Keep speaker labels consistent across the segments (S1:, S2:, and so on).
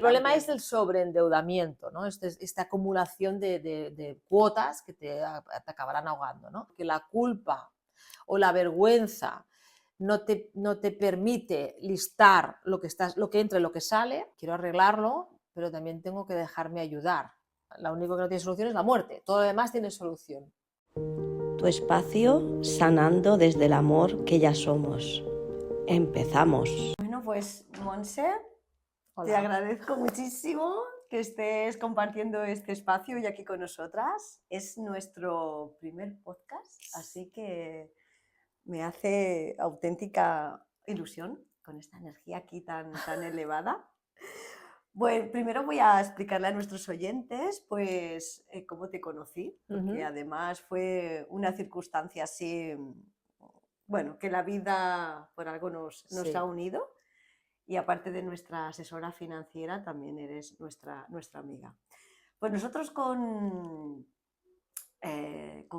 S1: El problema es
S2: también.
S1: el sobreendeudamiento, ¿no? Esta acumulación de cuotas que te acabarán ahogando, ¿no? Que la culpa o la vergüenza no te permite listar lo que entra y lo que sale. Quiero arreglarlo, pero también tengo que dejarme ayudar. Lo único que no tiene solución es la muerte, todo lo demás tiene solución.
S3: Tu espacio sanando desde el amor que ya somos. Empezamos.
S2: Bueno, pues Monse,
S1: Hola.
S2: te agradezco muchísimo que estés compartiendo este espacio hoy aquí con nosotras. Es nuestro primer podcast, así que me hace auténtica ilusión con esta energía aquí tan elevada. Bueno, primero voy a explicarle a nuestros oyentes pues cómo te conocí, porque además fue una circunstancia así, bueno, que la vida por algo nos
S1: Sí.
S2: ha unido. Y aparte de nuestra asesora financiera, también eres nuestra amiga. Pues nosotros con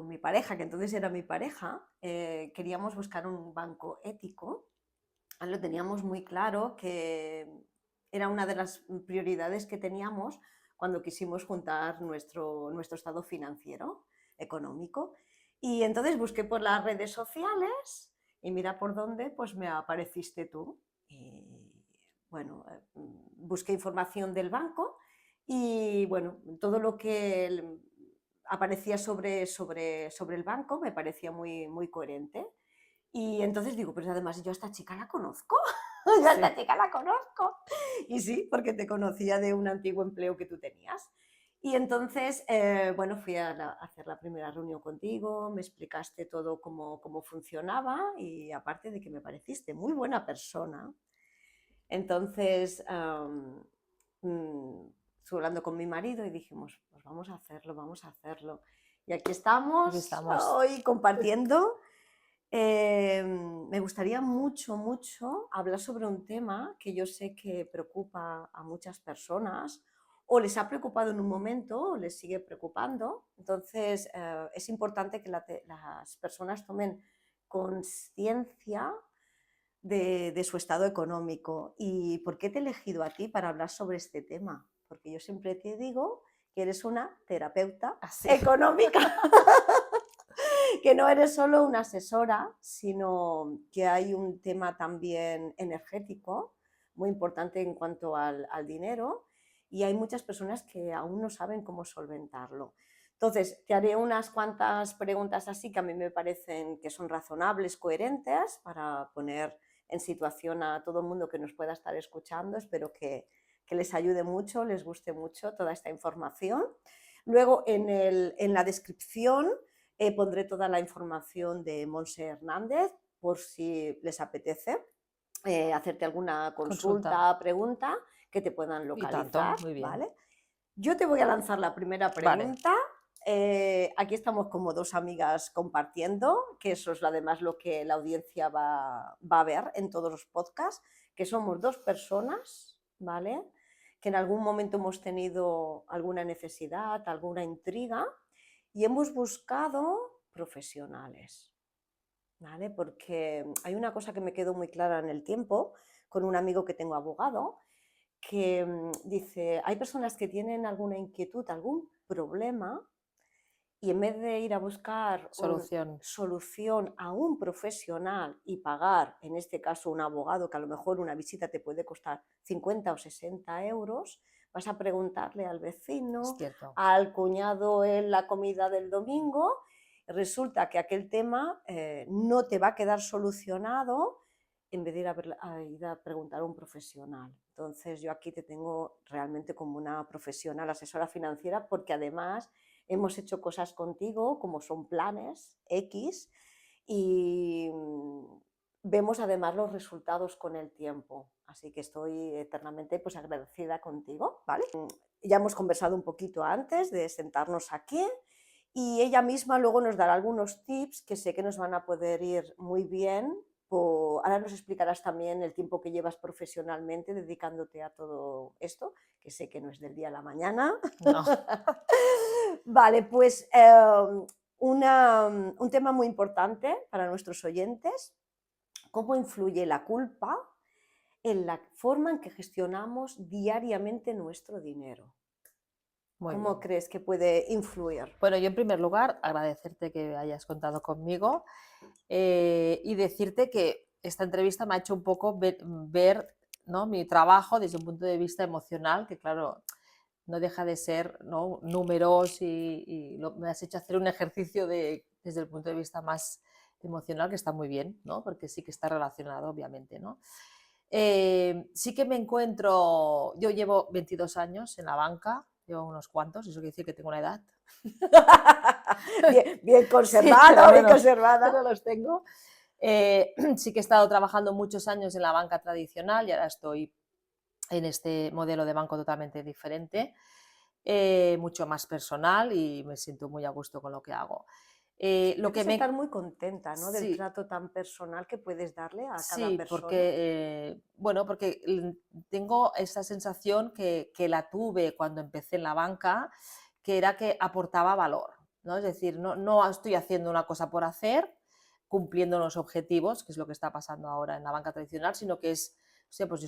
S2: mi pareja, que entonces era mi pareja, queríamos buscar un banco ético. Lo teníamos muy claro que era una de las prioridades que teníamos cuando quisimos juntar nuestro estado financiero, económico. Y entonces busqué por las redes sociales y mira por dónde, pues me apareciste tú. Y bueno, busqué información del banco y bueno, todo lo que aparecía sobre el banco me parecía muy coherente. Y entonces digo, pero además yo a esta chica la conozco, yo a esta chica la conozco. Y sí, porque te conocía de un antiguo empleo que tú tenías. Y entonces, bueno, fui a hacer la primera reunión contigo, me explicaste todo cómo funcionaba y aparte de que me pareciste muy buena persona, entonces estuve hablando con mi marido y dijimos, pues vamos a hacerlo, vamos a hacerlo. Y aquí estamos. Hoy compartiendo. Me gustaría mucho hablar sobre un tema que yo sé que preocupa a muchas personas o les ha preocupado en un momento o les sigue preocupando. Entonces, es importante que las personas tomen conciencia de su estado económico. ¿Y por qué te he elegido a ti para hablar sobre este tema? Porque yo siempre te digo que eres una terapeuta económica. Que no eres solo una asesora, sino que hay un tema también energético muy importante en cuanto al dinero y hay muchas personas que aún no saben cómo solventarlo. Entonces, te haré unas cuantas preguntas así que a mí me parecen que son razonables, coherentes, para poner en situación a todo el mundo que nos pueda estar escuchando. Espero que les ayude mucho, les guste mucho toda esta información. Luego, en la descripción pondré toda la información de Monse Hernández por si les apetece hacerte alguna consulta, pregunta, que te puedan localizar.
S1: Muy bien.
S2: ¿Vale? Yo te voy a lanzar la primera pregunta. Aquí estamos como dos amigas compartiendo, que eso es además lo que la audiencia va a ver en todos los podcasts, que somos dos personas, ¿vale? Que en algún momento hemos tenido alguna necesidad, alguna intriga y hemos buscado profesionales, ¿vale? Porque hay una cosa que me quedó muy clara en el tiempo con un amigo que tengo abogado, que dice, hay personas que tienen alguna inquietud, algún problema, y en vez de ir a buscar solución a un profesional y pagar, en este caso un abogado, que a lo mejor una visita te puede costar 50 o 60 euros, vas a preguntarle al vecino, al cuñado en la comida del domingo, resulta que aquel tema no te va a quedar solucionado en vez de ir a preguntar a un profesional. Entonces yo aquí te tengo realmente como una profesional asesora financiera porque además hemos hecho cosas contigo como son planes X y vemos además los resultados con el tiempo. Así que estoy eternamente pues agradecida contigo, ¿vale? Ya hemos conversado un poquito antes de sentarnos aquí y ella misma luego nos dará algunos tips que sé que nos van a poder ir muy bien. Ahora nos explicarás también el tiempo que llevas profesionalmente dedicándote a todo esto, que sé que no es del día a la mañana. No. Vale, pues un tema muy importante para nuestros oyentes, ¿cómo influye la culpa en la forma en que gestionamos diariamente nuestro dinero.
S1: Muy
S2: ¿Cómo
S1: bien.
S2: crees que puede influir?
S1: Bueno, yo en primer lugar agradecerte que hayas contado conmigo y decirte que esta entrevista me ha hecho un poco ver, ¿no?, mi trabajo desde un punto de vista emocional, que claro, no deja de ser, ¿no?, números y me has hecho hacer un ejercicio desde el punto de vista más emocional, que está muy bien, ¿no?, porque sí que está relacionado, obviamente, ¿no? Sí que me encuentro, yo llevo 22 años en la banca, llevo unos cuantos, eso quiere decir que tengo una edad.
S2: Bien, bien
S1: Sí,
S2: conservado,
S1: pero
S2: bien
S1: bueno,
S2: conservada.
S1: pero los tengo. Sí que he estado trabajando muchos años en la banca tradicional y ahora estoy en este modelo de banco totalmente diferente, mucho más personal y me siento muy a gusto con lo que hago. Lo que
S2: Debes
S1: me...
S2: estar muy contenta, ¿no? Del
S1: Sí,
S2: trato tan personal que puedes darle a cada
S1: sí,
S2: persona.
S1: porque, bueno, porque tengo esa sensación que la tuve cuando empecé en la banca, que era que aportaba valor, ¿no? Es decir, no estoy haciendo una cosa por hacer, cumpliendo los objetivos, que es lo que está pasando ahora en la banca tradicional, sino que es, o sea, pues yo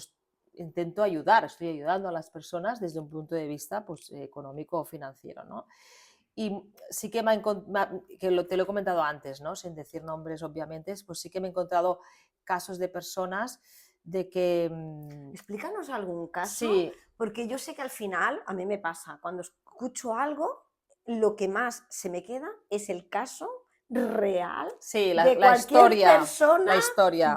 S1: intento ayudar, estoy ayudando a las personas desde un punto de vista, pues, económico o financiero, ¿no? Y sí que, te lo he comentado antes, ¿no?, sin decir nombres obviamente, pues sí que me he encontrado casos de personas de que...
S2: Explícanos algún caso,
S1: sí,
S2: porque yo sé que al final, a mí me pasa, cuando escucho algo, lo que más se me queda es el caso real
S1: sí,
S2: de
S1: la
S2: cualquier
S1: historia,
S2: persona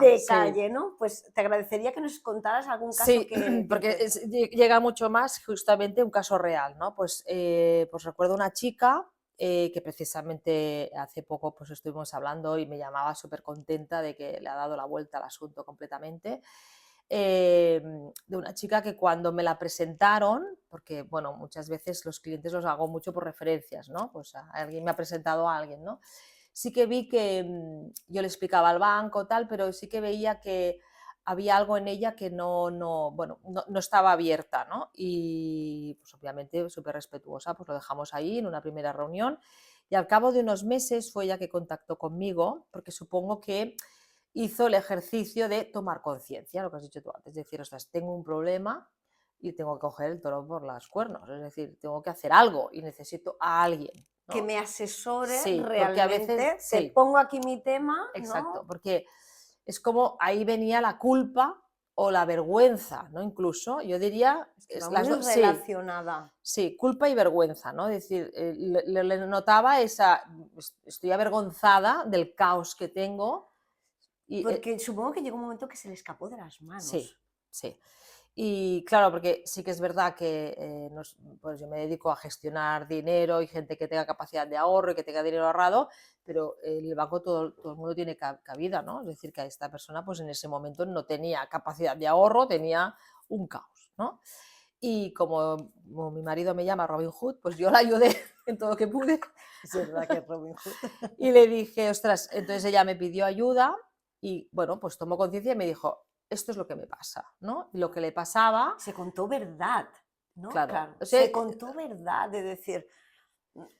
S2: de
S1: sí.
S2: calle, ¿no? Pues te agradecería que nos contaras algún caso
S1: Sí,
S2: que
S1: porque
S2: te...
S1: llega mucho más justamente un caso real, ¿no? Pues recuerdo una chica que precisamente hace poco pues estuvimos hablando y me llamaba súper contenta de que le ha dado la vuelta al asunto completamente. De una chica que cuando me la presentaron, porque bueno, muchas veces los clientes los hago mucho por referencias, ¿no? Pues alguien me ha presentado a alguien, ¿no? Sí que vi que yo le explicaba al banco, tal, pero sí que veía que había algo en ella que bueno, no estaba abierta, ¿no? Y pues obviamente súper respetuosa, pues lo dejamos ahí en una primera reunión y al cabo de unos meses fue ella que contactó conmigo, porque supongo que hizo el ejercicio de tomar conciencia, lo que has dicho tú antes, es decir, ostras, tengo un problema y tengo que coger el toro por los cuernos, es decir, tengo que hacer algo y necesito a alguien,
S2: que
S1: ¿no?
S2: me asesore
S1: Sí, porque a veces,
S2: realmente, te
S1: sí,
S2: pongo aquí mi tema,
S1: exacto,
S2: ¿no?
S1: porque es como ahí venía la culpa o la vergüenza, ¿no? Incluso, yo diría,
S2: Es que va
S1: las
S2: muy
S1: dos, sí,
S2: relacionada.
S1: sí, culpa y vergüenza, ¿no? Es decir, le notaba esa, estoy avergonzada del caos que tengo y
S2: Porque supongo que llegó un momento que se le escapó de las manos.
S1: sí, sí. Y claro, porque sí que es verdad que pues yo me dedico a gestionar dinero y gente que tenga capacidad de ahorro y que tenga dinero ahorrado, pero en el banco todo el mundo tiene cabida, ¿no? Es decir, que esta persona pues en ese momento no tenía capacidad de ahorro, tenía un caos, ¿no? Y como mi marido me llama Robin Hood, pues yo la ayudé en todo lo que pude
S2: Es verdad que es Robin Hood.
S1: y le dije, ostras, entonces ella me pidió ayuda y bueno, pues tomó conciencia y me dijo, esto es lo que me pasa, ¿no? Y lo que le pasaba,
S2: Se contó verdad, ¿no?
S1: claro,
S2: Claro,
S1: o sea,
S2: se contó verdad, de decir,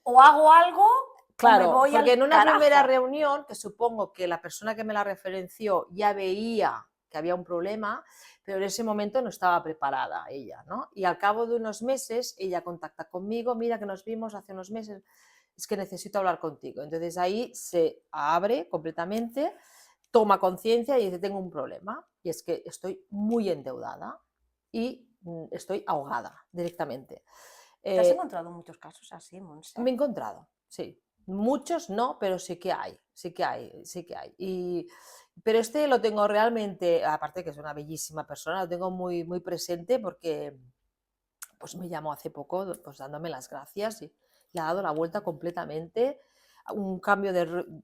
S2: o hago algo o me
S1: claro,
S2: voy
S1: porque en
S2: al
S1: una primera
S2: carajo.
S1: reunión, que supongo que la persona que me la referenció ya veía que había un problema, pero en ese momento no estaba preparada ella, ¿no? Y al cabo de unos meses ella contacta conmigo, mira que nos vimos hace unos meses, es que necesito hablar contigo. Entonces ahí se abre completamente, toma conciencia y dice, tengo un problema, y es que estoy muy endeudada y estoy ahogada directamente.
S2: ¿Te has
S1: Eh,
S2: encontrado muchos casos así, Monse?
S1: Me he encontrado, sí. Muchos no, pero sí que hay, sí que hay, sí que hay. Pero este lo tengo realmente, aparte que es una bellísima persona, lo tengo muy, muy presente porque pues me llamó hace poco pues dándome las gracias y le ha dado la vuelta completamente, un cambio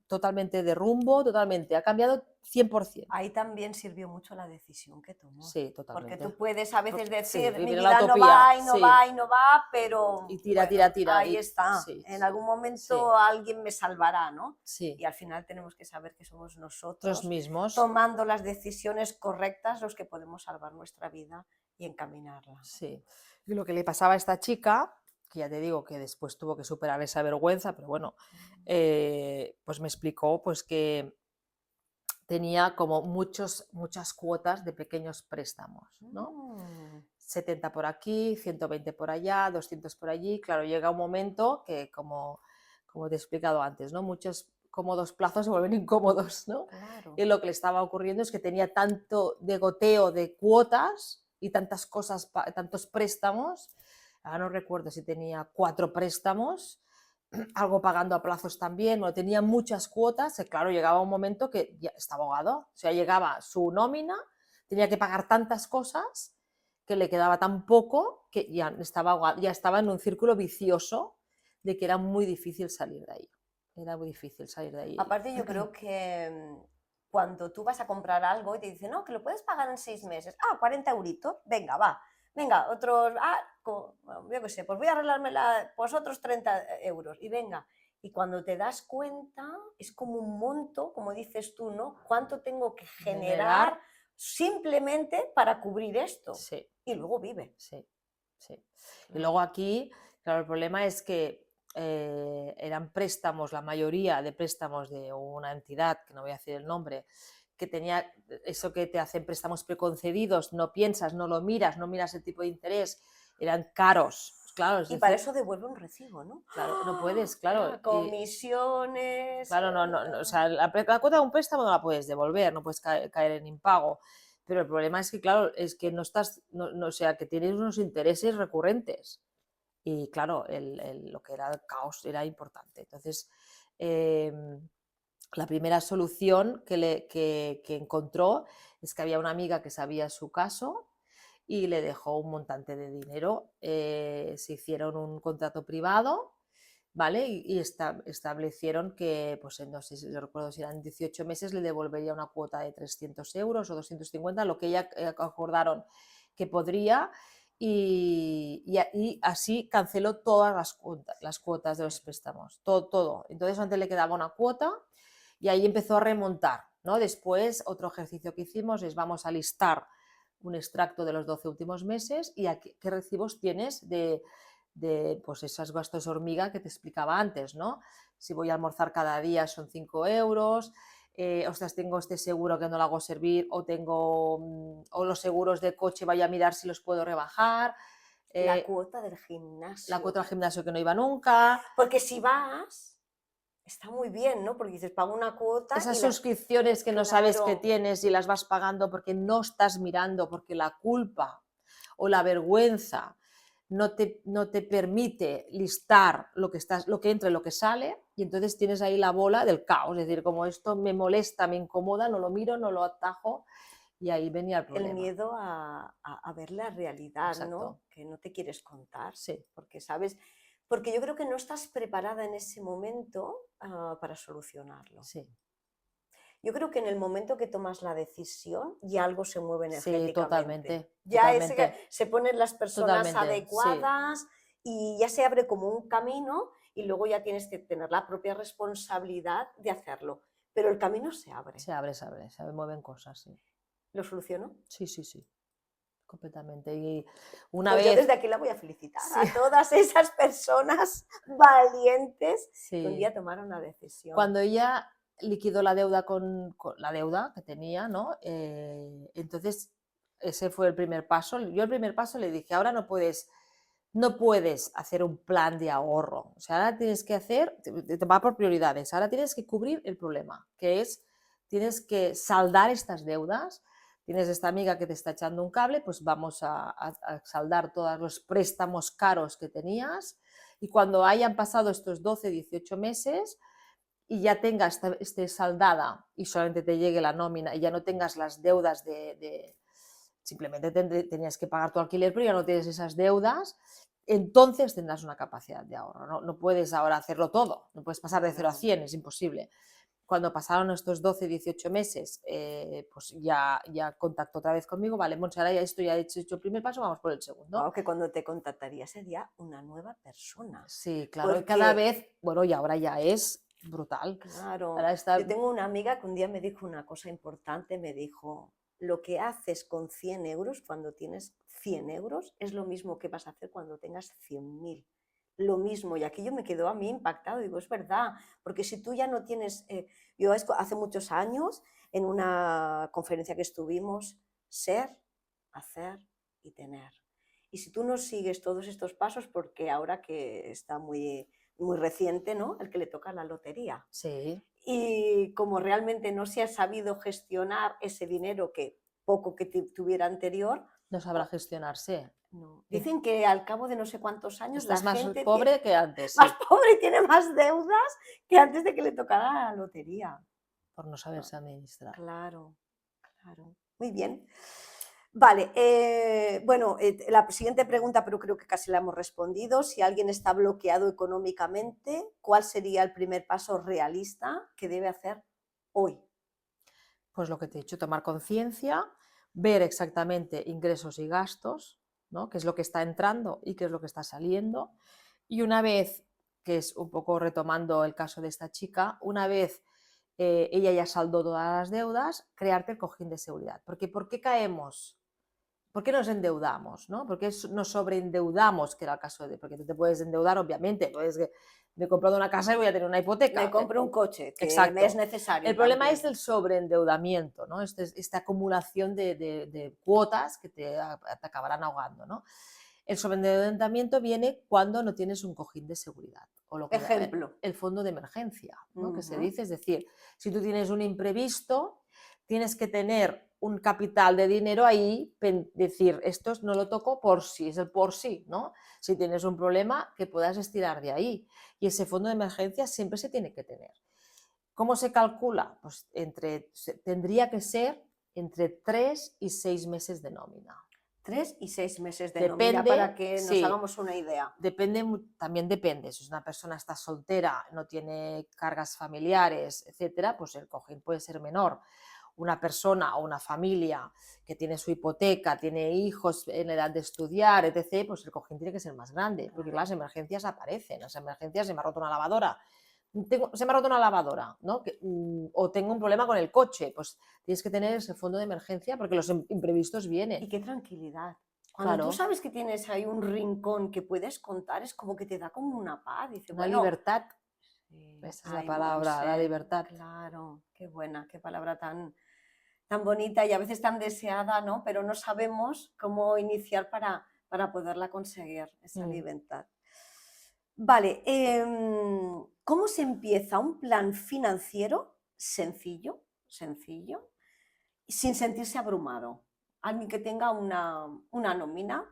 S1: totalmente de rumbo, totalmente, ha cambiado 100%.
S2: Ahí también sirvió mucho la decisión que tomó.
S1: Sí,
S2: Porque
S1: totalmente.
S2: tú puedes a veces
S1: Sí,
S2: decir, mi
S1: vivir en la
S2: vida no
S1: utopía,
S2: va y no
S1: sí,
S2: va y no va, pero
S1: y tira,
S2: bueno,
S1: tira, tira,
S2: ahí
S1: y
S2: está.
S1: sí,
S2: En
S1: sí,
S2: algún
S1: sí,
S2: momento alguien me salvará, ¿no?
S1: sí,
S2: Y al final tenemos que saber que somos
S1: los
S2: nosotros,
S1: mismos.
S2: tomando las decisiones correctas, los que podemos salvar nuestra vida y encaminarla.
S1: Sí. Y lo que le pasaba a esta chica, que ya te digo que después tuvo que superar esa vergüenza, pero bueno, pues me explicó pues que tenía como muchas cuotas de pequeños préstamos, ¿no? 70 por aquí, 120 por allá, 200 por allí. Claro, llega un momento que, como te he explicado antes, ¿no? Muchos cómodos plazos se vuelven incómodos, ¿no?
S2: Claro.
S1: Y lo que le estaba ocurriendo es que tenía tanto de goteo de cuotas y tantas cosas, tantos préstamos. Ahora no recuerdo si tenía 4 préstamos, algo pagando a plazos también, bueno, tenía muchas cuotas, y claro, llegaba un momento que ya estaba ahogado, o sea, llegaba su nómina, tenía que pagar tantas cosas que le quedaba tan poco que ya estaba ahogado, ya estaba en un círculo vicioso de que era muy difícil salir de ahí. Era muy difícil salir de ahí.
S2: Aparte, yo creo que cuando tú vas a comprar algo y te dicen, no, que lo puedes pagar en 6 meses, 40 euritos, venga, va, venga, otros, yo qué sé, pues voy a arreglármela, pues otros 30 euros, y venga. Y cuando te das cuenta, es como un monto, como dices tú, ¿no? ¿Cuánto tengo que generar simplemente para cubrir esto?
S1: Sí.
S2: Y luego vive.
S1: Sí, sí. Y luego aquí, claro, el problema es que eran préstamos, la mayoría de préstamos de una entidad, que no voy a decir el nombre, que tenía eso que te hacen préstamos preconcedidos, no piensas, no lo miras, no miras el tipo de interés, eran caros. Claro,
S2: y para eso devuelve un recibo, ¿no?
S1: Claro, no puedes, claro.
S2: Comisiones.
S1: Claro, no, o sea, la cuota de un préstamo no la puedes devolver, no puedes caer en impago. Pero el problema es que, claro, es que no estás, o sea, que tienes unos intereses recurrentes. Y claro, lo que era el caos era importante. Entonces, la primera solución que encontró es que había una amiga que sabía su caso y le dejó un montante de dinero. Se hicieron un contrato privado, ¿vale? Y establecieron que, pues no sé si recuerdo si eran 18 meses, le devolvería una cuota de 300 euros o 250, lo que ella acordaron que podría, y así canceló todas las cuotas de los préstamos, todo. Entonces antes le quedaba una cuota y ahí empezó a remontar, ¿no? Después, otro ejercicio que hicimos es vamos a listar un extracto de los 12 últimos meses y a qué recibos tienes de pues esos gastos hormiga que te explicaba antes, ¿no? Si voy a almorzar cada día son 5 euros, ostras, tengo este seguro que no lo hago servir, o los seguros de coche, vaya a mirar si los puedo rebajar.
S2: La cuota del gimnasio.
S1: La cuota del gimnasio que no iba nunca.
S2: Porque si vas, está muy bien, ¿no? Porque dices, pago una cuota.
S1: Esas suscripciones que no sabes que
S2: Claro.
S1: tienes y las vas pagando porque no estás mirando, porque la culpa o la vergüenza no te permite listar lo que entra y lo que sale, y entonces tienes ahí la bola del caos, es decir, como esto me molesta, me incomoda, no lo miro, no lo atajo, y ahí venía el problema.
S2: El miedo a ver la realidad,
S1: Exacto.
S2: ¿no? Que no te quieres contar.
S1: Sí.
S2: Porque sabes, porque yo creo que no estás preparada en ese momento para solucionarlo.
S1: Sí.
S2: Yo creo que en el momento que tomas la decisión ya algo se mueve energéticamente.
S1: Sí, totalmente.
S2: Ya
S1: totalmente.
S2: se ponen las personas
S1: Totalmente,
S2: adecuadas,
S1: sí.
S2: y ya se abre como un camino, y luego ya tienes que tener la propia responsabilidad de hacerlo. Pero el camino se abre.
S1: Se abre, se mueven cosas, sí.
S2: ¿Lo solucionó?
S1: Sí. Completamente. Y una
S2: Pues
S1: vez...
S2: yo desde aquí la voy a felicitar
S1: Sí.
S2: a todas esas personas valientes
S1: Sí.
S2: que un día tomaron una decisión.
S1: Cuando ella liquidó la deuda con la deuda que tenía, ¿no? Entonces ese fue el primer paso. Yo el primer paso le dije, ahora no puedes hacer un plan de ahorro. O sea, ahora tienes que te va por prioridades. Ahora tienes que cubrir el problema, que es, tienes que saldar estas deudas. Tienes esta amiga que te está echando un cable, pues vamos a saldar todos los préstamos caros que tenías, y cuando hayan pasado estos 12, 18 meses y ya tengas esté saldada y solamente te llegue la nómina y ya no tengas las deudas simplemente tenías que pagar tu alquiler, pero ya no tienes esas deudas, entonces tendrás una capacidad de ahorro. No puedes ahora hacerlo todo, no puedes pasar de 0 a 100, es imposible. Cuando pasaron estos 12, 18 meses, pues ya contactó otra vez conmigo, vale, Montse, ahora ya he hecho el primer paso, vamos por el segundo.
S2: Claro, que cuando te contactaría sería una nueva persona.
S1: Sí, claro, y cada vez, bueno, y ahora ya es brutal.
S2: Claro,
S1: Ahora está...
S2: yo tengo una amiga que un día me dijo una cosa importante, me dijo, lo que haces con 100 euros cuando tienes 100 euros es lo mismo que vas a hacer cuando tengas 100.000. Lo mismo, y aquello me quedó a mí impactado, digo, es verdad, porque si tú ya no tienes, yo hace muchos años en una conferencia que estuvimos, ser, hacer y tener. Y si tú no sigues todos estos pasos, porque ahora que está muy, muy reciente, ¿no? El que le toca la lotería.
S1: Sí.
S2: Y como realmente no se ha sabido gestionar ese dinero que poco que tuviera anterior,
S1: No sabrá gestionarse.
S2: no. Dicen que al cabo de no sé cuántos años
S1: Estás
S2: la
S1: más
S2: gente
S1: pobre que antes,
S2: más
S1: sí,
S2: pobre y tiene más deudas que antes de que le tocara la lotería.
S1: por no saberse administrar.
S2: Claro, claro. Muy bien. Vale, bueno, la siguiente pregunta, pero creo que casi la hemos respondido. Si alguien está bloqueado económicamente, ¿cuál sería el primer paso realista que debe hacer hoy?
S1: Pues lo que te he dicho, tomar conciencia, ver exactamente ingresos y gastos, ¿no? Qué es lo que está entrando y qué es lo que está saliendo. Y una vez, que es un poco retomando el caso de esta chica, una vez ella ya saldó todas las deudas, crearte el cojín de seguridad. Porque ¿por qué caemos? ¿Por qué nos endeudamos? ¿No? ¿Por qué nos sobreendeudamos? Que era el caso de, porque tú te puedes endeudar, obviamente, puedes que me he comprado una casa y voy a tener una hipoteca.
S2: Me compro un coche, que
S1: Exacto.
S2: me es necesario.
S1: El problema
S2: también.
S1: es el sobreendeudamiento, ¿no? Esta acumulación de cuotas que te acabarán ahogando, ¿no? El sobreendeudamiento viene cuando no tienes un cojín de seguridad, o lo que
S2: Ejemplo.
S1: el fondo de emergencia, ¿no? Que se
S2: Ujú.
S1: dice, es decir, si tú tienes un imprevisto, tienes que tener un capital de dinero ahí, decir, esto no lo toco por sí, es el por sí, ¿no? Si tienes un problema, que puedas estirar de ahí. Y ese fondo de emergencia siempre se tiene que tener. ¿Cómo se calcula? Pues tendría que ser entre 3 y 6 meses de nómina.
S2: 3 y 6 meses de
S1: Depende,
S2: nómina para que nos
S1: sí,
S2: hagamos una idea.
S1: también depende. Si una persona está soltera, no tiene cargas familiares, etcétera, pues el cojín puede ser menor. Una persona o una familia que tiene su hipoteca, tiene hijos en edad de estudiar, etc., pues el cojín tiene que ser más grande, porque las emergencias aparecen. Las emergencias, se me ha roto una lavadora, se me ha roto una lavadora, ¿no? O tengo un problema con el coche, pues tienes que tener ese fondo de emergencia porque los imprevistos vienen.
S2: Y qué tranquilidad. Cuando
S1: Claro.
S2: tú sabes que tienes ahí un rincón que puedes contar, es como que te da como una paz. Dice,
S1: Una
S2: bueno,
S1: libertad,
S2: sí,
S1: esa es la
S2: ay,
S1: palabra, la
S2: Monse,
S1: libertad.
S2: claro, qué buena, qué palabra tan, tan bonita y a veces tan deseada, ¿no? Pero no sabemos cómo iniciar para poderla conseguir, esa libertad. Vale, ¿cómo se empieza un plan financiero sencillo, sencillo, sin sentirse abrumado? Alguien que tenga una nómina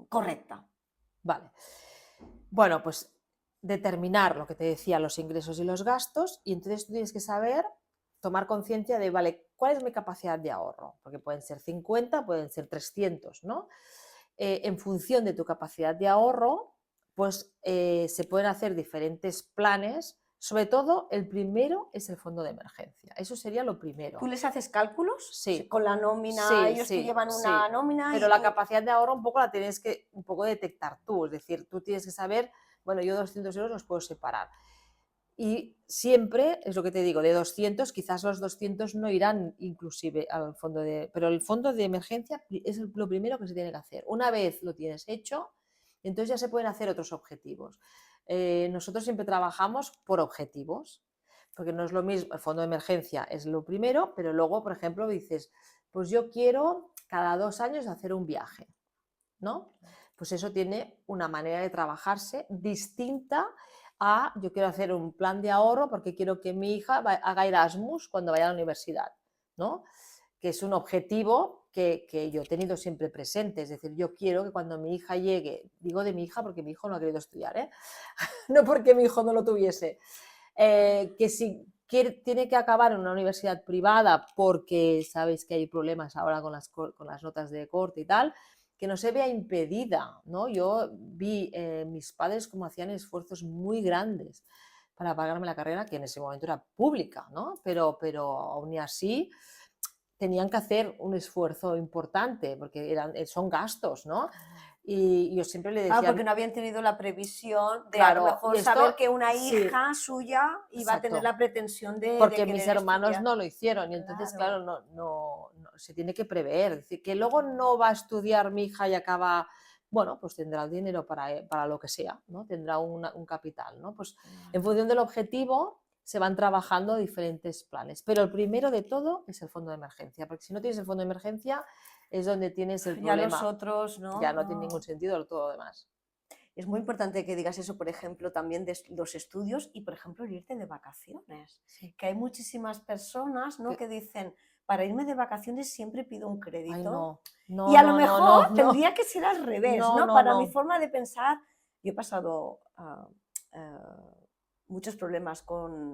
S2: correcta.
S1: Vale. Bueno, pues determinar lo que te decía, los ingresos y los gastos, y entonces tú tienes que saber, tomar conciencia de, vale, ¿cuál es mi capacidad de ahorro? Porque pueden ser 50, pueden ser 300, ¿no? En función de tu capacidad de ahorro, pues se pueden hacer diferentes planes. Sobre todo, el primero es el fondo de emergencia. Eso sería lo primero.
S2: ¿Tú les haces cálculos?
S1: Sí.
S2: Con la nómina,
S1: Sí,
S2: ellos te
S1: sí,
S2: llevan
S1: sí.
S2: una nómina
S1: Pero
S2: y
S1: la
S2: tú...
S1: capacidad de ahorro un poco la tienes que un poco detectar tú. Es decir, tú tienes que saber, bueno, yo 200 euros los puedo separar. Y siempre, es lo que te digo, de 200, quizás los 200 no irán inclusive al fondo de... Pero el fondo de emergencia es lo primero que se tiene que hacer. Una vez lo tienes hecho, entonces ya se pueden hacer otros objetivos. Nosotros siempre trabajamos por objetivos, porque no es lo mismo, el fondo de emergencia es lo primero, pero luego, por ejemplo, dices, pues yo quiero cada 2 años hacer un viaje, ¿no? Pues eso tiene una manera de trabajarse distinta a yo quiero hacer un plan de ahorro porque quiero que mi hija haga Erasmus cuando vaya a la universidad, ¿no? Que es un objetivo que yo he tenido siempre presente, es decir, yo quiero que cuando mi hija llegue, digo de mi hija porque mi hijo no ha querido estudiar, ¿eh? No porque mi hijo no lo tuviese, que si tiene que acabar en una universidad privada porque sabéis que hay problemas ahora con las notas de corte y tal, que no se vea impedida, ¿no? Yo vi mis padres como hacían esfuerzos muy grandes para pagarme la carrera, que en ese momento era pública, ¿no? Pero aún así tenían que hacer un esfuerzo importante porque son gastos, ¿no? Y yo siempre le decía...
S2: Claro, porque no habían tenido la previsión de a lo
S1: Claro,
S2: mejor
S1: y esto,
S2: saber que una
S1: sí,
S2: hija suya iba a tener
S1: exacto,
S2: la pretensión de
S1: porque mis
S2: querer
S1: hermanos
S2: estudiar.
S1: no lo hicieron y entonces, claro,
S2: Claro.
S1: se tiene que prever, es decir, que luego no va a estudiar mi hija y acaba, bueno, pues tendrá el dinero para lo que sea, ¿no? Tendrá un capital, ¿no? Pues en función del objetivo se van trabajando diferentes planes. Pero el primero de todo es el fondo de emergencia, porque si no tienes el fondo de emergencia es donde tienes el
S2: Ya
S1: problema.
S2: los otros, ¿no?
S1: Ya no tiene ningún sentido todo lo demás.
S2: Es muy importante que digas eso, por ejemplo, también de los estudios y, por ejemplo, el irte de vacaciones.
S1: Sí.
S2: Que hay muchísimas personas, ¿no?, que dicen, para irme de vacaciones siempre pido un crédito.
S1: Ay, no,
S2: y a lo
S1: no,
S2: mejor
S1: no, no,
S2: tendría que ser al revés,
S1: no,
S2: ¿no?
S1: no,
S2: Para
S1: no.
S2: mi forma de pensar, yo he pasado muchos problemas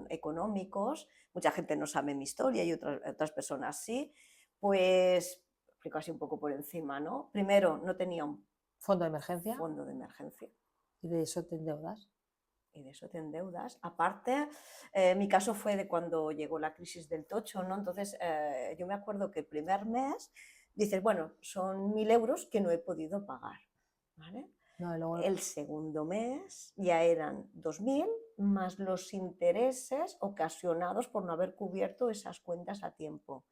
S2: económicos, mucha gente no sabe mi historia y otras personas sí, pues explico así un poco por encima, ¿no? Primero, no tenía un
S1: Fondo de emergencia.
S2: fondo de emergencia.
S1: Y de eso te endeudas.
S2: Y de eso te endeudas. Aparte, mi caso fue de cuando llegó la crisis del tocho, ¿no? Entonces, yo me acuerdo que el primer mes dices, bueno, son 1.000 euros que no he podido pagar, ¿vale?
S1: No, luego...
S2: El segundo mes ya eran 2.000 más los intereses ocasionados por no haber cubierto esas cuentas a tiempo.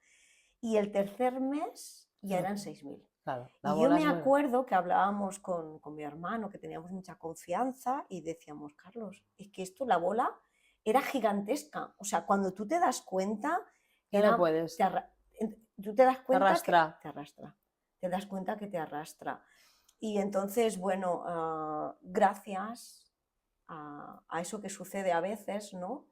S2: Y el tercer mes ya eran 6.000.
S1: Claro,
S2: y yo me acuerdo que hablábamos con mi hermano, que teníamos mucha confianza, y decíamos, Carlos, es que esto, la bola era gigantesca. O sea, cuando tú te das cuenta,
S1: ya no puedes.
S2: Tú te das cuenta
S1: te arrastra.
S2: que te arrastra. Te das cuenta que te arrastra. Y entonces, bueno, gracias a eso que sucede a veces, ¿no?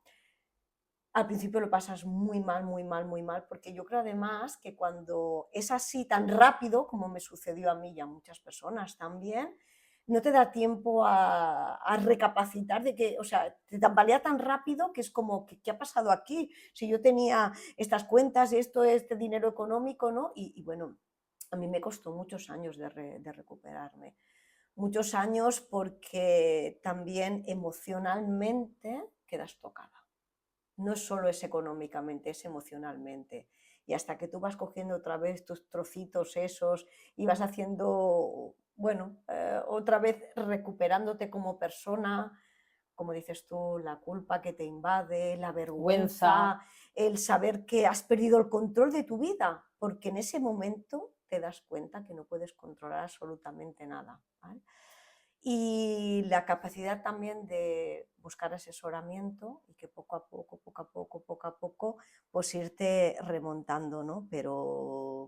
S2: Al principio lo pasas muy mal, muy mal, muy mal, porque yo creo además que cuando es así tan rápido, como me sucedió a mí y a muchas personas también, no te da tiempo a recapacitar de que, o sea, te tambalea tan rápido que es como, ¿qué ha pasado aquí? Si yo tenía estas cuentas, este dinero económico, ¿no? Y bueno, a mí me costó muchos años de recuperarme. Muchos años porque también emocionalmente quedas tocada. No solo es económicamente, es emocionalmente. Y hasta que tú vas cogiendo otra vez tus trocitos esos y vas haciendo, bueno, otra vez recuperándote como persona, como dices tú, la culpa que te invade, la vergüenza, el saber que has perdido el control de tu vida, porque en ese momento te das cuenta que no puedes controlar absolutamente nada, ¿vale? Y la capacidad también de buscar asesoramiento y que poco a poco, pues irte remontando, ¿no? Pero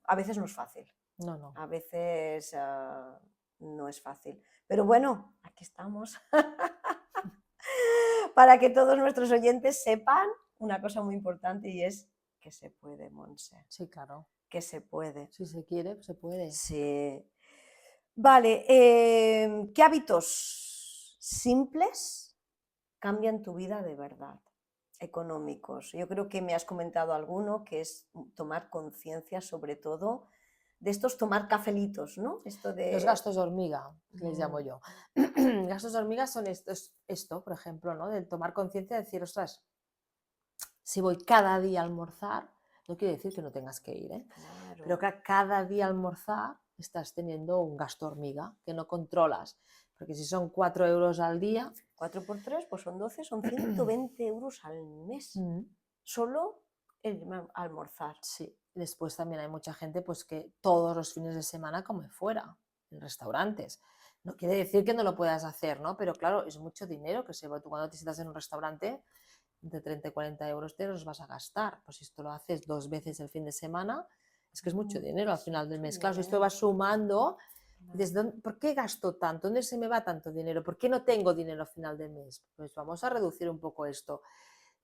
S2: a veces no es fácil.
S1: No.
S2: A veces no es fácil. Pero bueno, aquí estamos. Para que todos nuestros oyentes sepan una cosa muy importante, y es que se puede, Monse.
S1: Sí, claro.
S2: Que se puede.
S1: Si se quiere, se puede.
S2: Sí. Vale, ¿qué hábitos simples cambian tu vida de verdad? Económicos. Yo creo que me has comentado alguno, que es tomar conciencia sobre todo de estos tomar cafelitos, ¿no?
S1: Los gastos de hormiga, que les llamo yo. Gastos de hormiga son esto, por ejemplo, ¿no? De tomar conciencia, de decir, ostras, si voy cada día a almorzar, no quiere decir que no tengas que ir, ¿eh?
S2: Claro.
S1: Pero que cada día a almorzar estás teniendo un gasto hormiga que no controlas. Porque si son 4 euros al día...
S2: 4 por 3, pues son 12, son 120 euros al mes. Solo el almorzar.
S1: Sí. Después también hay mucha gente pues, que todos los fines de semana come fuera, en restaurantes. No quiere decir que no lo puedas hacer, ¿no? Pero claro, es mucho dinero que tú cuando te sientas en un restaurante, de 30 y 40 euros te los vas a gastar. Pues si esto lo haces 2 veces el fin de semana, es que es mucho dinero al final del mes. Claro, si esto va sumando, dices, ¿por qué gasto tanto? ¿Dónde se me va tanto dinero? ¿Por qué no tengo dinero al final del mes? Pues vamos a reducir un poco esto.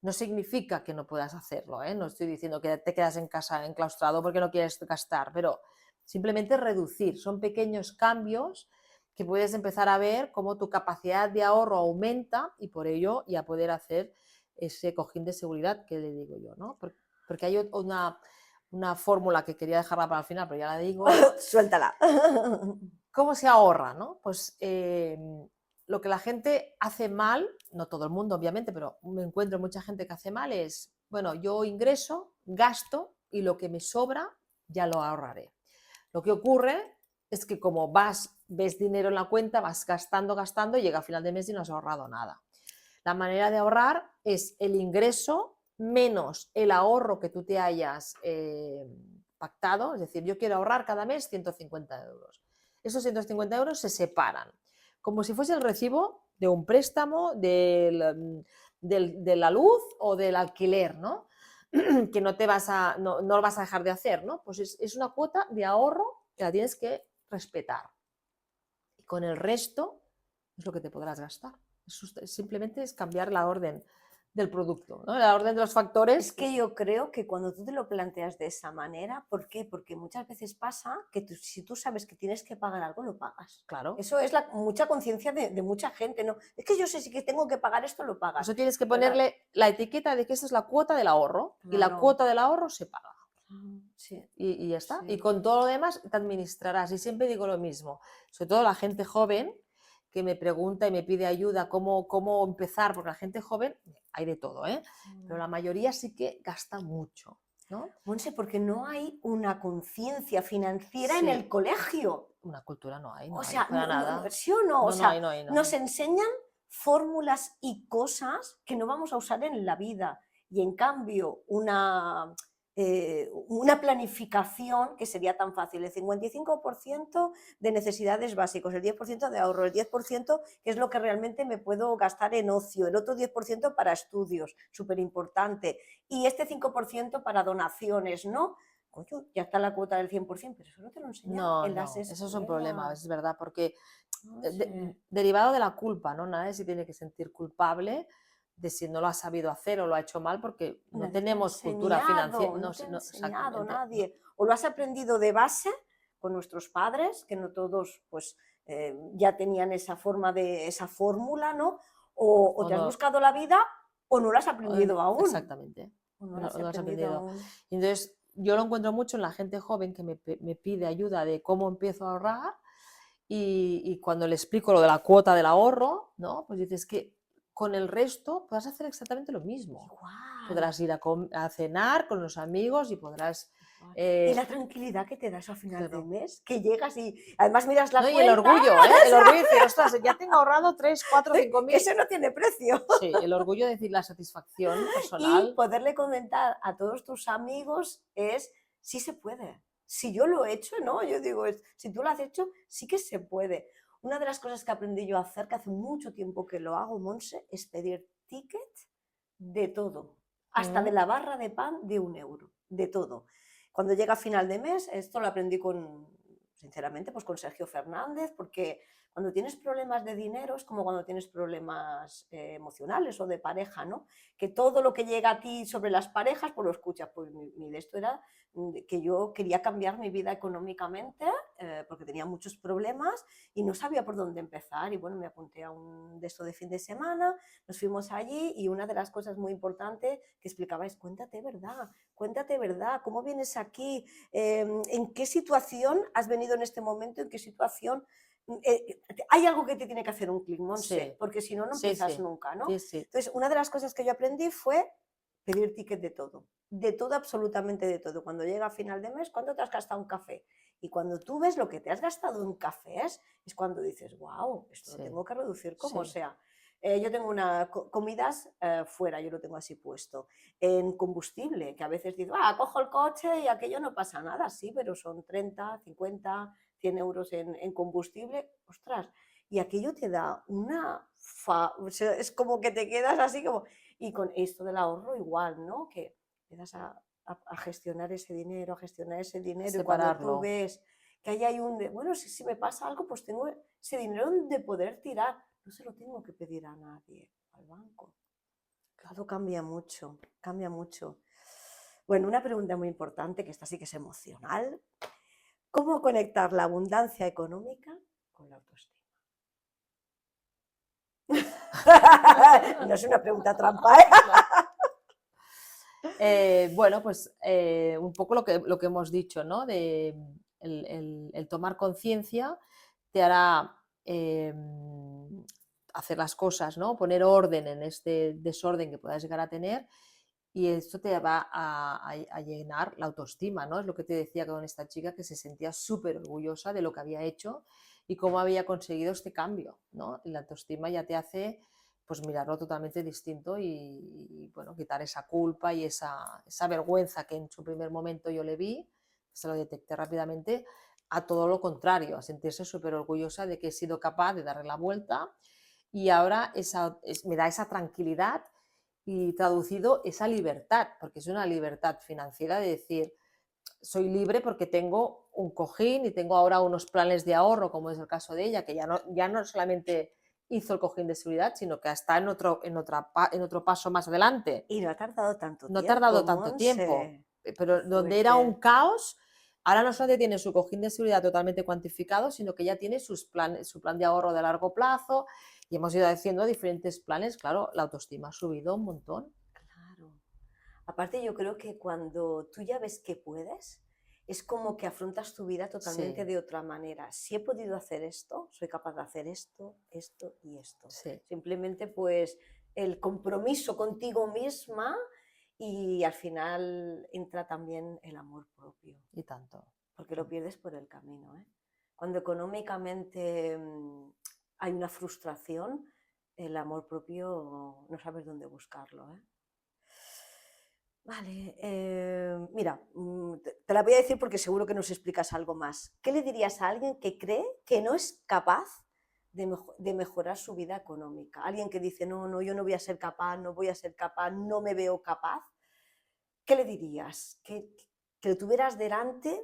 S1: No significa que no puedas hacerlo, ¿eh? No estoy diciendo que te quedas en casa enclaustrado porque no quieres gastar, pero simplemente reducir. Son pequeños cambios que puedes empezar a ver cómo tu capacidad de ahorro aumenta y por ello ya poder hacer ese cojín de seguridad que le digo yo, ¿no? Porque hay una fórmula que quería dejarla para el final, pero ya la digo.
S2: Suéltala.
S1: ¿Cómo se ahorra, no? Pues lo que la gente hace mal, no todo el mundo obviamente, pero me encuentro mucha gente que hace mal es, bueno, yo ingreso, gasto y lo que me sobra ya lo ahorraré. Lo que ocurre es que como ves dinero en la cuenta, vas gastando y llega a final de mes y no has ahorrado nada. La manera de ahorrar es el ingreso menos el ahorro que tú te hayas pactado, es decir, yo quiero ahorrar cada mes 150 euros. Esos 150 euros se separan, como si fuese el recibo de un préstamo, de de la luz o del alquiler, ¿no? Que no lo vas a dejar de hacer, ¿no? Pues es una cuota de ahorro que la tienes que respetar. Y con el resto es lo que te podrás gastar. Simplemente es cambiar la orden del producto, ¿no? La orden de los factores.
S2: Es que yo creo que cuando tú te lo planteas de esa manera, ¿por qué? Porque muchas veces pasa que si tú sabes que tienes que pagar algo, lo pagas.
S1: Claro.
S2: Eso es mucha conciencia de mucha gente, ¿no? Es que yo sé si que tengo que pagar esto, lo pagas.
S1: Eso tienes que ponerle la etiqueta de que esta es la cuota del ahorro, y la cuota del ahorro se paga.
S2: Sí.
S1: Y ya está.
S2: Sí.
S1: Y con todo lo demás te administrarás. Y siempre digo lo mismo, sobre todo la gente joven que me pregunta y me pide ayuda cómo empezar, porque la gente joven hay de todo, ¿eh? Pero la mayoría sí que gasta mucho, ¿no?
S2: Monse, porque no hay una conciencia financiera
S1: Sí.
S2: en el colegio.
S1: Una cultura no hay, no
S2: O
S1: hay,
S2: sea,
S1: para nada.
S2: ¿sí o no?
S1: No,
S2: O sea,
S1: no hay.
S2: nos enseñan fórmulas y cosas que no vamos a usar en la vida. Y en cambio, una planificación que sería tan fácil, el 55% de necesidades básicas, el 10% de ahorro, el 10% que es lo que realmente me puedo gastar en ocio, el otro 10% para estudios, súper importante, y este 5% para donaciones, ¿no? Coño, ya está la cuota del 100%, pero eso no te lo enseñan en las escuelas.
S1: Eso es un problema, es verdad, porque
S2: No sé.
S1: derivado de la culpa, ¿no? Nadie se tiene que sentir culpable de si no lo ha sabido hacer o lo ha hecho mal, porque no
S2: Nadie te ha
S1: tenemos cultura financiera.
S2: no te ha enseñado
S1: Exactamente.
S2: nadie. O lo has aprendido de base con nuestros padres, que no todos pues ya tenían esa forma esa fórmula, ¿no? O te has buscado la vida o no lo has aprendido aún.
S1: Exactamente.
S2: O no lo has aprendido aún.
S1: Y entonces yo lo encuentro mucho en la gente joven que me pide ayuda de cómo empiezo a ahorrar, y cuando le explico lo de la cuota del ahorro, ¿no? Pues dices que con el resto podrás hacer exactamente lo mismo.
S2: Igual.
S1: Podrás ir a cenar con los amigos y podrás...
S2: y la tranquilidad que te das al final del mes, que llegas y además miras la cuenta.
S1: Y el orgullo, ¿eh? El orgullo de decir, ostras, ya tengo ahorrado 3, 4, 5 mil.
S2: Eso no tiene precio.
S1: Sí, el orgullo de decir la satisfacción personal.
S2: Y poderle comentar a todos tus amigos es, sí se puede. Si yo lo he hecho, ¿no? Yo digo, si tú lo has hecho, sí que se puede. Una de las cosas que aprendí yo a hacer, que hace mucho tiempo que lo hago, Monse, es pedir ticket de todo. Hasta de la barra de pan de 1 euro, de todo. Cuando llega final de mes, esto lo aprendí sinceramente, pues con Sergio Fernández, porque cuando tienes problemas de dinero es como cuando tienes problemas emocionales o de pareja, ¿no? Que todo lo que llega a ti sobre las parejas, pues lo escuchas. Pues de esto era que yo quería cambiar mi vida económicamente porque tenía muchos problemas y no sabía por dónde empezar. Y bueno, me apunté a un de esto de fin de semana, nos fuimos allí y una de las cosas muy importantes que explicaba es cuéntate verdad, cómo vienes aquí, en qué situación has venido en este momento, en qué situación... hay algo que te tiene que hacer un clic, Monse,
S1: Sí.
S2: porque si no, no empiezas nunca, ¿no?
S1: Sí, sí.
S2: Entonces, una de las cosas que yo aprendí fue pedir ticket de todo, absolutamente de todo. Cuando llega a final de mes, ¿cuánto te has gastado en café? Y cuando tú ves lo que te has gastado en cafés, es cuando dices, wow, esto lo tengo que reducir como sea. Yo tengo comidas fuera, yo lo tengo así puesto. En combustible, que a veces digo, cojo el coche y aquello no pasa nada, sí, pero son 30, 50, 100 euros en combustible, ostras, y aquello te da o sea, es como que te quedas así como, y con esto del ahorro igual, ¿no? Que empiezas a gestionar ese dinero, y cuando tú ves que ahí hay bueno, si me pasa algo, pues tengo ese dinero de poder tirar, no se lo tengo que pedir a nadie, al banco. Todo cambia mucho, cambia mucho. Bueno, una pregunta muy importante, que esta sí que es emocional. ¿Cómo conectar la abundancia económica con la autoestima? No es una pregunta trampa, ¿eh?
S1: Bueno, pues un poco lo que hemos dicho, ¿no? El tomar conciencia te hará hacer las cosas, ¿no? Poner orden en este desorden que puedas llegar a tener, y esto te va a llenar la autoestima, ¿no? Es lo que te decía con esta chica, que se sentía súper orgullosa de lo que había hecho y cómo había conseguido este cambio, ¿no? Y la autoestima ya te hace pues mirarlo totalmente distinto y bueno, quitar esa culpa y esa vergüenza que en su primer momento yo le vi, se lo detecté rápidamente, a todo lo contrario, a sentirse súper orgullosa de que he sido capaz de darle la vuelta, y ahora me da esa tranquilidad y traducido esa libertad, porque es una libertad financiera de decir, soy libre porque tengo un cojín y tengo ahora unos planes de ahorro, como es el caso de ella, que ya no solamente hizo el cojín de seguridad, sino que está en otro paso más adelante.
S2: Y no ha tardado tanto
S1: No ha
S2: tiempo,
S1: tardado tanto tiempo,
S2: Monse.
S1: pero
S2: Qué
S1: donde era un
S2: fuerte.
S1: caos, ahora no solamente tiene su cojín de seguridad totalmente cuantificado, sino que ya tiene su plan de ahorro de largo plazo y hemos ido haciendo diferentes planes. Claro, la autoestima ha subido un montón.
S2: Claro. Aparte, yo creo que cuando tú ya ves que puedes, es como que afrontas tu vida totalmente
S1: Sí,
S2: de otra manera. Si he podido hacer esto, soy capaz de hacer esto, esto y esto.
S1: sí,
S2: Simplemente pues el compromiso contigo misma y al final entra también el amor propio,
S1: y tanto.
S2: porque lo pierdes por el camino, ¿eh? Cuando económicamente hay una frustración, el amor propio no sabes dónde buscarlo, ¿eh? Vale, mira, te la voy a decir porque seguro que nos explicas algo más. ¿Qué le dirías a alguien que cree que no es capaz de mejorar su vida económica? Alguien que dice, no, no, yo no voy a ser capaz, no voy a ser capaz, no me veo capaz. ¿Qué le dirías? Que lo tuvieras delante,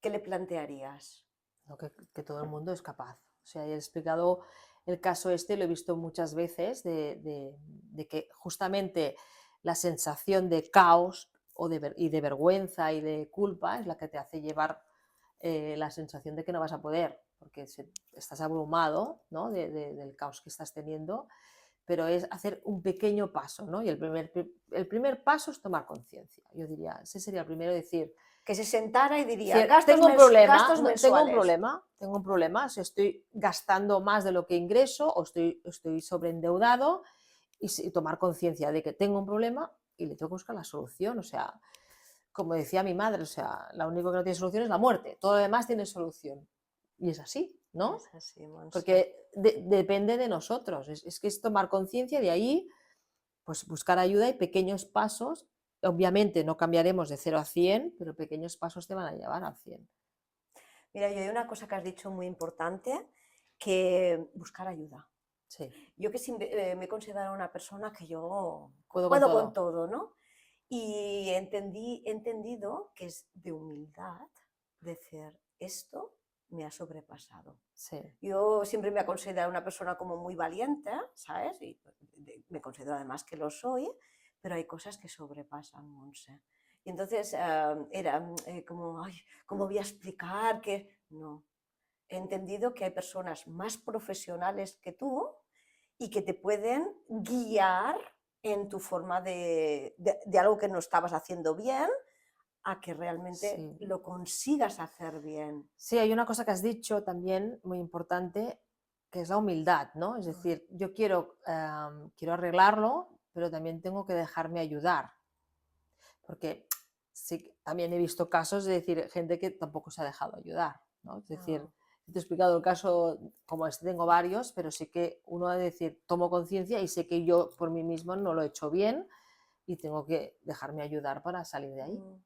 S2: ¿qué le plantearías?
S1: ¿No? Que todo el mundo es capaz. O sea, he explicado el caso este, lo he visto muchas veces, de que justamente la sensación de caos y de vergüenza y de culpa es la que te hace llevar la sensación de que no vas a poder, porque estás abrumado, ¿no? Del caos que estás teniendo, pero es hacer un pequeño paso, ¿no? Y el primer paso es tomar conciencia. Yo diría, ese sería el primero, decir,
S2: Que se sentara y diría, gastos,
S1: tengo un problema,
S2: gastos
S1: tengo un
S2: mensuales.
S1: problema, tengo un problema, si estoy gastando más de lo que ingreso o estoy sobreendeudado y tomar conciencia de que tengo un problema y le tengo que buscar la solución. O sea, como decía mi madre, o sea, lo único que no tiene solución es la muerte, todo lo demás tiene solución. Y es así, ¿no?
S2: Es así, Monse.
S1: Porque depende de nosotros, es que es tomar conciencia de ahí, pues buscar ayuda y pequeños pasos. Obviamente no cambiaremos de 0 a 100, pero pequeños pasos te van a llevar al 100.
S2: Mira, yo hay una cosa que has dicho muy importante, que buscar ayuda.
S1: Sí,
S2: Yo que me considero una persona que yo
S1: puedo con
S2: puedo con
S1: todo.
S2: todo, ¿no? Y he entendido que es de humildad decir, esto me ha sobrepasado.
S1: Sí,
S2: Yo siempre me he considerado una persona como muy valiente, ¿sabes? Y me considero además que lo soy, pero hay cosas que sobrepasan, Monse. Y entonces era como, ay, ¿cómo voy a explicar que no? He entendido que hay personas más profesionales que tú y que te pueden guiar en tu forma de algo que no estabas haciendo bien a que realmente
S1: sí.
S2: lo consigas hacer bien.
S1: Sí, hay una cosa que has dicho también muy importante, que es la humildad, ¿no? Es decir, yo quiero arreglarlo, pero también tengo que dejarme ayudar, porque sí, también he visto casos de decir, gente que tampoco se ha dejado ayudar, ¿no? Es decir,
S2: No.
S1: te he explicado el caso, como este tengo varios, pero sí que uno ha de decir, tomo conciencia y sé que yo por mí mismo no lo he hecho bien y tengo que dejarme ayudar para salir de ahí.
S2: Mm.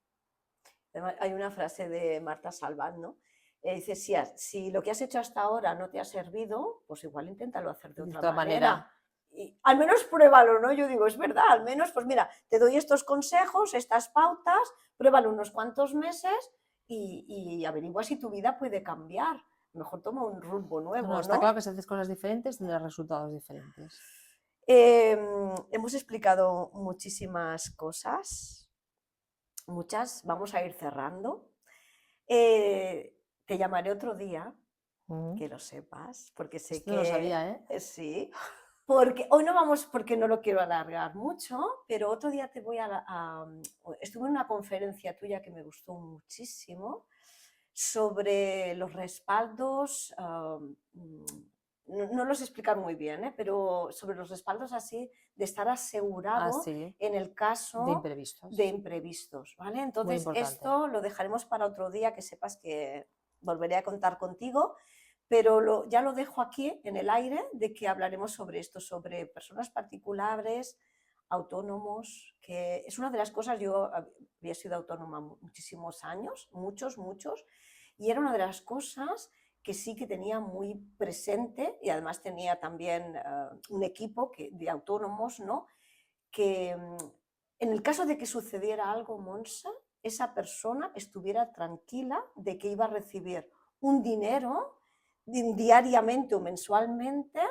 S2: Además, hay una frase de Marta Salvat, ¿no? Dice, si lo que has hecho hasta ahora no te ha servido, pues igual inténtalo hacer de
S1: De
S2: otra
S1: otra manera,
S2: manera. Y al menos pruébalo, ¿no? Yo digo, es verdad, al menos, pues mira, te doy estos consejos, estas pautas, pruébalo unos cuantos meses y averigua si tu vida puede cambiar. Mejor toma un rumbo
S1: no, no,
S2: nuevo,
S1: está claro
S2: ¿no?
S1: que si haces cosas diferentes tendrás resultados diferentes.
S2: Hemos explicado muchísimas cosas, muchas, vamos a ir cerrando. Te llamaré otro día,
S1: Mm.
S2: que lo sepas, porque sé
S1: Esto no lo
S2: que
S1: sabía, ¿eh?
S2: sí. Porque hoy no vamos, porque no lo quiero alargar mucho, pero otro día te voy estuve en una conferencia tuya que me gustó muchísimo sobre los respaldos, no los explicar muy bien, pero sobre los respaldos así de estar
S1: Ah,
S2: asegurado
S1: sí,
S2: en el
S1: de
S2: caso de
S1: imprevistos.
S2: imprevistos, ¿vale?
S1: Muy
S2: Entonces,
S1: importante.
S2: esto lo dejaremos para otro día, que sepas que volveré a contar contigo, pero ya lo dejo aquí en el aire de que hablaremos sobre esto, sobre personas particulares, autónomos, que es una de las cosas, yo había sido autónoma muchísimos años, muchos, muchos, y era una de las cosas que sí que tenía muy presente y además tenía también un equipo de autónomos, ¿no? que en el caso de que sucediera algo, Monse, esa persona estuviera tranquila de que iba a recibir un dinero diariamente o mensualmente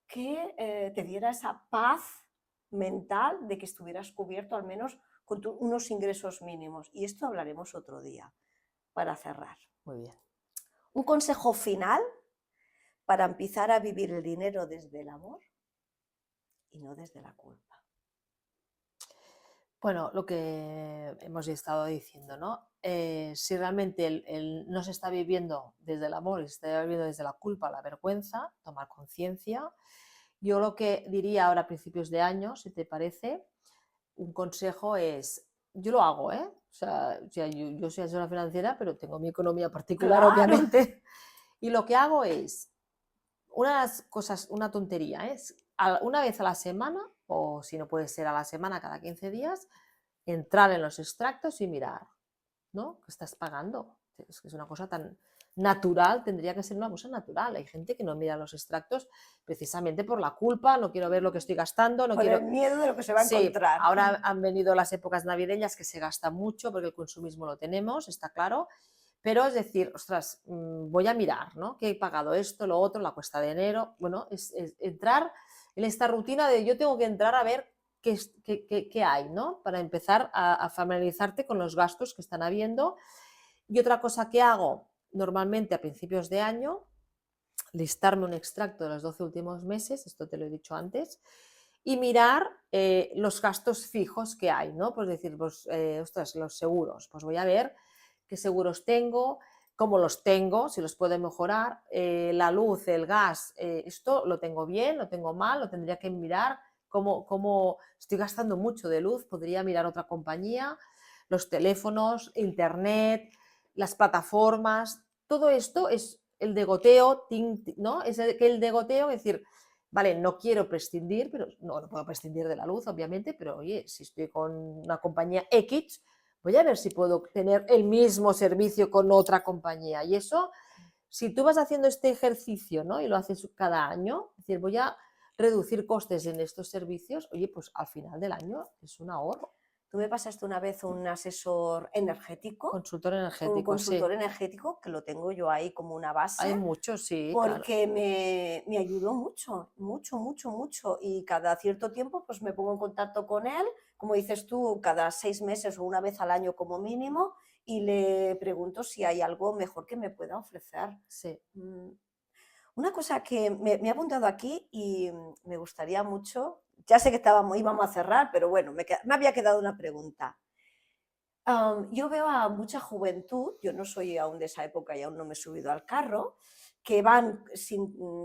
S2: que te diera esa paz mental de que estuvieras cubierto al menos con unos ingresos mínimos. Y esto hablaremos otro día, para cerrar.
S1: Muy bien.
S2: Un consejo final para empezar a vivir el dinero desde el amor y no desde la culpa.
S1: Bueno, lo que hemos estado diciendo, ¿no? Si realmente no se está viviendo desde el amor, se está viviendo desde la culpa, la vergüenza, tomar conciencia. Yo lo que diría ahora a principios de año, si te parece, un consejo es, yo lo hago, ¿eh? O sea yo soy asesora financiera, pero tengo mi economía particular,
S2: Claro.
S1: obviamente. Y lo que hago es, unas cosas, una tontería, es una vez a la semana, o si no puede ser a la semana, cada 15 días, entrar en los extractos y mirar, ¿no? ¿Qué estás pagando? Es que es una cosa tan natural, tendría que ser una cosa natural. Hay gente que no mira los extractos precisamente por la culpa, no quiero ver lo que estoy gastando, no
S2: por
S1: quiero...
S2: el miedo de lo que se va a encontrar.
S1: Ahora han venido las épocas navideñas que se gasta mucho porque el consumismo lo tenemos, está claro, pero es decir, ostras, voy a mirar, ¿no? Que he pagado esto, lo otro, la cuesta de enero. Bueno, es entrar en esta rutina de yo tengo que entrar a ver qué hay, ¿no? Para empezar a familiarizarte con los gastos que están habiendo. Y otra cosa que hago normalmente a principios de año, listarme un extracto de los 12 últimos meses, esto te lo he dicho antes, y mirar los gastos fijos que hay, ¿no? Pues decir, pues, ostras, los seguros, pues voy a ver qué seguros tengo, cómo los tengo, si los puedo mejorar, la luz, el gas, esto lo tengo bien, lo tengo mal, lo tendría que mirar, cómo estoy gastando mucho de luz, podría mirar otra compañía, los teléfonos, internet, las plataformas, todo esto es el de goteo, ¿no? Es el de goteo, es decir, vale, no quiero prescindir, pero no puedo prescindir de la luz, obviamente, pero oye, si estoy con una compañía X, voy a ver si puedo tener el mismo servicio con otra compañía. Y eso, si tú vas haciendo este ejercicio, ¿no? Y lo haces cada año, es decir, voy a reducir costes en estos servicios, oye, pues al final del año es un ahorro.
S2: Tú me pasaste una vez un asesor energético.
S1: Consultor energético,
S2: un consultor
S1: sí.
S2: energético, que lo tengo yo ahí como una base.
S1: Hay muchos, sí,
S2: porque
S1: claro.
S2: me ayudó mucho, mucho, mucho, mucho. Y cada cierto tiempo pues me pongo en contacto con él, como dices tú, cada 6 meses o una vez al año como mínimo, y le pregunto si hay algo mejor que me pueda ofrecer.
S1: Sí.
S2: Una cosa que me he apuntado aquí y me gustaría mucho, ya sé que íbamos a cerrar, pero bueno, me había quedado una pregunta. Yo veo a mucha juventud, yo no soy aún de esa época y aún no me he subido al carro, que van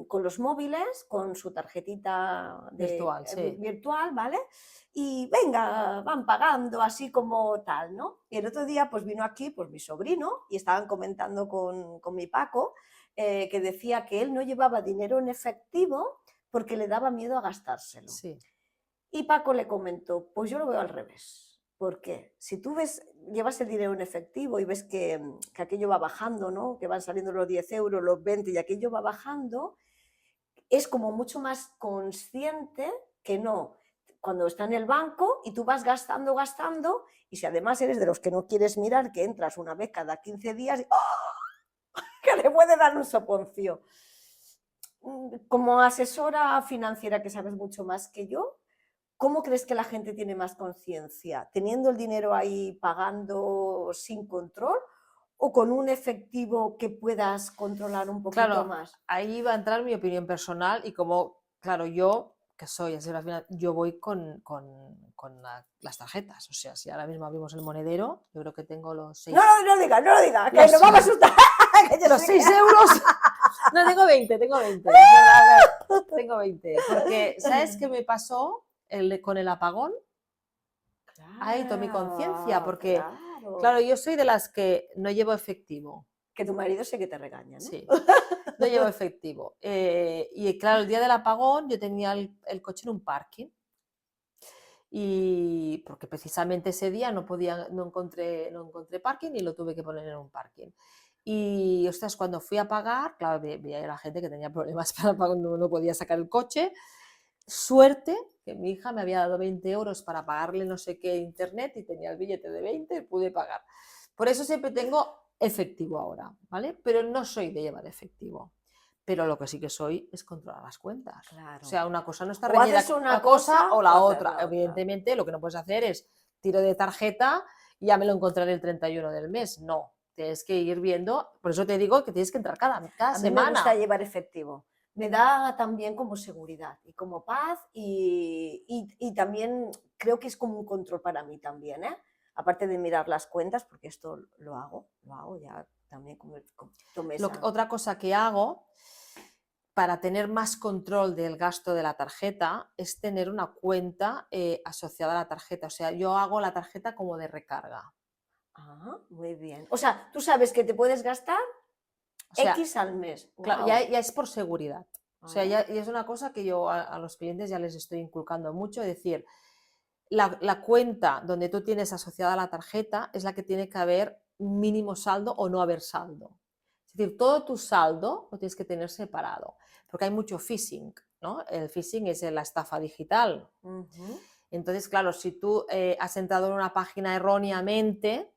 S2: con los móviles, con su tarjetita
S1: Virtual, sí.
S2: virtual, ¿vale? Y venga, van pagando así como tal, ¿no? Y el otro día pues vino aquí pues mi sobrino y estaban comentando con mi Paco que decía que él no llevaba dinero en efectivo porque le daba miedo a gastárselo.
S1: Sí.
S2: Y Paco le comentó, pues yo lo veo al revés. Porque si tú llevas el dinero en efectivo y ves que aquello va bajando, ¿no? Que van saliendo los 10 euros, los 20 y aquello va bajando, es como mucho más consciente que no. Cuando está en el banco y tú vas gastando, gastando, y si además eres de los que no quieres mirar, que entras una vez cada 15 días, y, ¡oh! Que le puede dar un soponcio. Como asesora financiera que sabes mucho más que yo, ¿cómo crees que la gente tiene más conciencia? ¿Teniendo el dinero ahí pagando sin control o con un efectivo que puedas controlar un poquito
S1: Claro,
S2: más?
S1: ahí va a entrar mi opinión personal y como, claro, yo, que soy asesora final, yo voy con las tarjetas. O sea, si ahora mismo abrimos el monedero, yo creo que tengo los 6...
S2: No lo digas, que nos vamos a asustar.
S1: Los 6 euros. No, tengo 20. Tengo 20. Porque, ¿sabes qué me pasó con el apagón? Ahí tomé conciencia, porque, claro, yo soy de las que no llevo efectivo.
S2: Que tu marido sé que te regaña, ¿no?
S1: Sí, no llevo efectivo. Y claro, el día del apagón yo tenía el coche en un parking. Y porque precisamente ese día no encontré parking y lo tuve que poner en un parking. Y, ostras, cuando fui a pagar, claro, veía a la gente que tenía problemas para pagar, no podía sacar el coche. suerte que mi hija me había dado 20 euros para pagarle no sé qué internet y tenía el billete de 20 y pude pagar. Por eso siempre tengo efectivo ahora, ¿vale? Pero no soy de llevar efectivo. Pero lo que sí que soy es controlar las cuentas.
S2: Claro.
S1: O sea, una cosa no está
S2: O
S1: reñida
S2: haces
S1: con
S2: una
S1: una cosa o la
S2: haces
S1: otra.
S2: la otra.
S1: Evidentemente, lo que no puedes hacer es tiro de tarjeta y ya me lo encontraré el 31 del mes. No, tienes que ir viendo. Por eso te digo que tienes que entrar cada
S2: A mí
S1: semana.
S2: me gusta llevar efectivo. Me da también como seguridad y como paz y también creo que es como un control para mí también, ¿eh? Aparte de mirar las cuentas, porque esto lo hago ya también como tomé
S1: Otra cosa que hago para tener más control del gasto de la tarjeta es tener una cuenta asociada a la tarjeta. O sea, yo hago la tarjeta como de recarga.
S2: Ah, muy bien. O sea, tú sabes que te puedes gastar
S1: O sea,
S2: X al mes.
S1: claro,
S2: Wow.
S1: ya es por seguridad. O sea,
S2: Vale.
S1: ya es una cosa que yo a los clientes ya les estoy inculcando mucho, es decir, la cuenta donde tú tienes asociada la tarjeta es la que tiene que haber un mínimo saldo o no haber saldo. Es decir, todo tu saldo lo tienes que tener separado, porque hay mucho phishing, ¿no? El phishing es la estafa digital. Entonces, claro, si tú has entrado en una página erróneamente,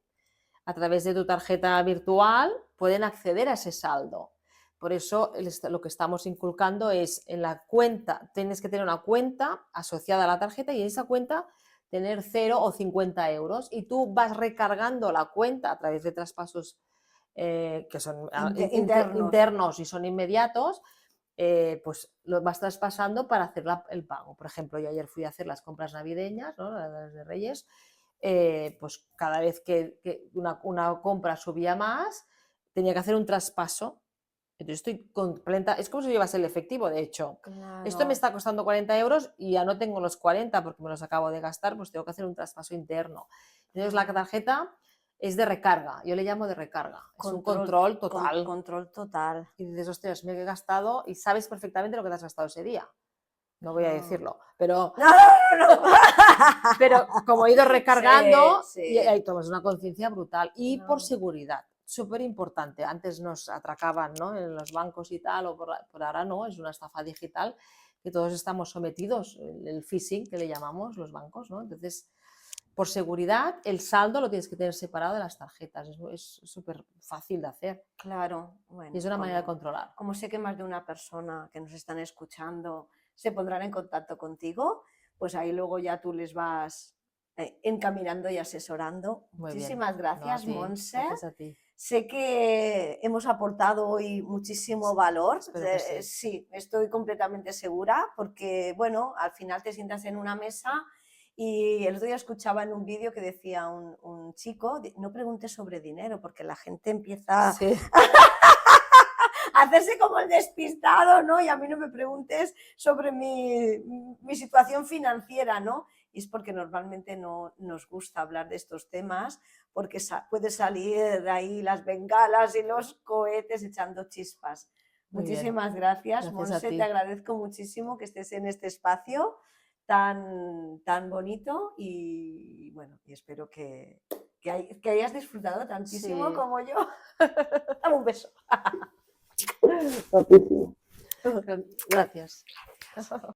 S1: a través de tu tarjeta virtual, pueden acceder a ese saldo. Por eso lo que estamos inculcando es en la cuenta, tienes que tener una cuenta asociada a la tarjeta y en esa cuenta tener 0 o 50 euros y tú vas recargando la cuenta a través de traspasos que son internos y son inmediatos, pues lo vas traspasando para hacer el pago. Por ejemplo, yo ayer fui a hacer las compras navideñas, ¿no? Las de Reyes, pues cada vez que una compra subía más, tenía que hacer un traspaso. Entonces estoy completa, es como si llevas el efectivo, de hecho.
S2: Claro.
S1: Esto me está costando 40 euros y ya no tengo los 40 porque me los acabo de gastar, pues tengo que hacer un traspaso interno. Entonces la tarjeta es de recarga, yo le llamo de recarga, es un control total.
S2: Control total.
S1: Y dices, ostras, me he gastado y sabes perfectamente lo que te has gastado ese día. No voy a decirlo, pero,
S2: No.
S1: pero como he ido recargando,
S2: Sí.
S1: y ahí tomas una conciencia brutal. Y por seguridad, súper importante. Antes nos atracaban, ¿no? En los bancos y tal, o por ahora no, es una estafa digital que todos estamos sometidos, el phishing que le llamamos los bancos, ¿no? Entonces, por seguridad, el saldo lo tienes que tener separado de las tarjetas. Es súper fácil de hacer.
S2: Claro, bueno.
S1: Y es una manera de controlar.
S2: Como sé que más de una persona que nos están escuchando se pondrán en contacto contigo, pues ahí luego ya tú les vas encaminando y asesorando. Muchísimas gracias, Montse.
S1: Gracias a ti.
S2: Sé que hemos aportado hoy muchísimo valor.
S1: Sí.
S2: Sí, estoy completamente segura porque, bueno, al final te sientas en una mesa y el otro día escuchaba en un vídeo que decía un chico, no preguntes sobre dinero porque la gente empieza a hacerse como el despistado, ¿no? Y a mí no me preguntes sobre mi situación financiera, ¿no? Y es porque normalmente no nos gusta hablar de estos temas porque puede salir de ahí las bengalas y los cohetes echando chispas. Muchísimas gracias, Montse, te agradezco muchísimo que estés en este espacio tan bonito y bueno, y espero que hayas disfrutado tantísimo como yo. Dame un beso.
S1: Gracias.